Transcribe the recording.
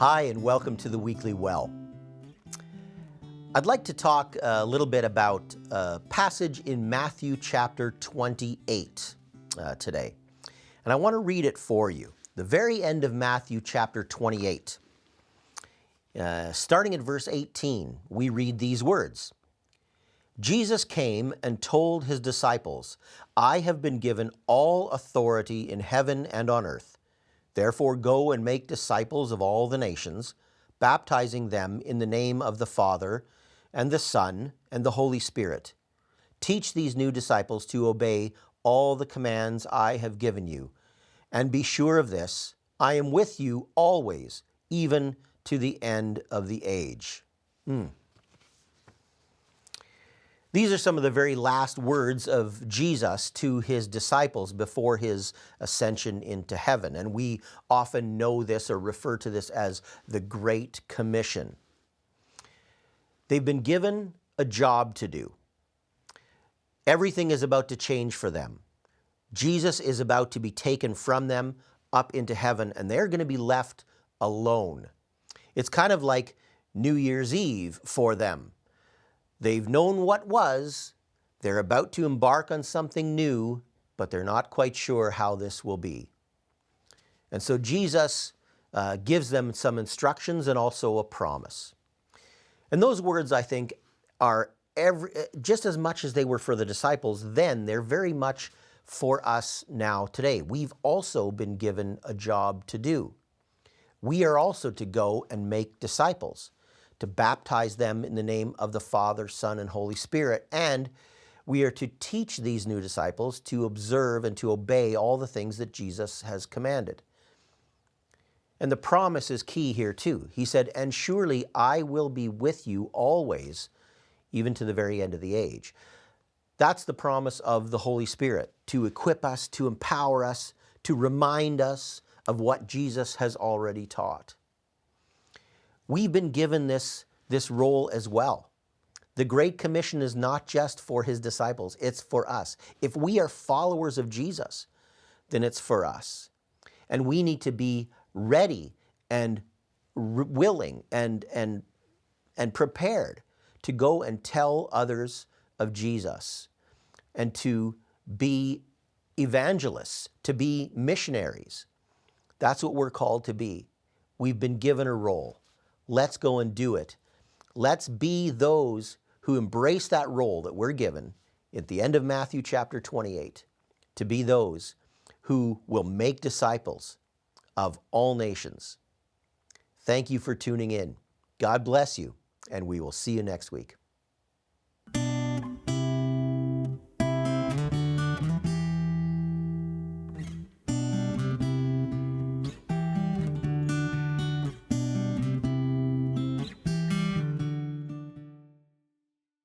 Hi, and welcome to the Weekly Well. I'd like to talk a little bit about a passage in Matthew chapter 28 today. And I want to read it for you. The very end of Matthew chapter 28. Starting at verse 18, we read these words. Jesus came and told his disciples, "I have been given all authority in heaven and on earth. Therefore go and make disciples of all the nations, baptizing them in the name of the Father and the Son and the Holy Spirit. Teach these new disciples to obey all the commands I have given you. And be sure of this, I am with you always, even to the end of the age." These are some of the very last words of Jesus to his disciples before his ascension into heaven. And we often know this or refer to this as the Great Commission. They've been given a job to do. Everything is about to change for them. Jesus is about to be taken from them up into heaven, and they're going to be left alone. It's kind of like New Year's Eve for them. They've known what was, they're about to embark on something new, but they're not quite sure how this will be. And so Jesus gives them some instructions and also a promise. And those words, I think, are just as much as they were for the disciples then, they're very much for us now today. We've also been given a job to do. We are also to go and make disciples, to baptize them in the name of the Father, Son, and Holy Spirit. And we are to teach these new disciples to observe and to obey all the things that Jesus has commanded. And the promise is key here too. He said, "And surely I will be with you always, even to the very end of the age." That's the promise of the Holy Spirit, to equip us, to empower us, to remind us of what Jesus has already taught. We've been given this role as well. The Great Commission is not just for his disciples, it's for us. If we are followers of Jesus, then it's for us. And we need to be ready and willing and prepared to go and tell others of Jesus and to be evangelists, to be missionaries. That's what we're called to be. We've been given a role. Let's go and do it. Let's be those who embrace that role that we're given at the end of Matthew chapter 28, to be those who will make disciples of all nations. Thank you for tuning in. God bless you, and we will see you next week.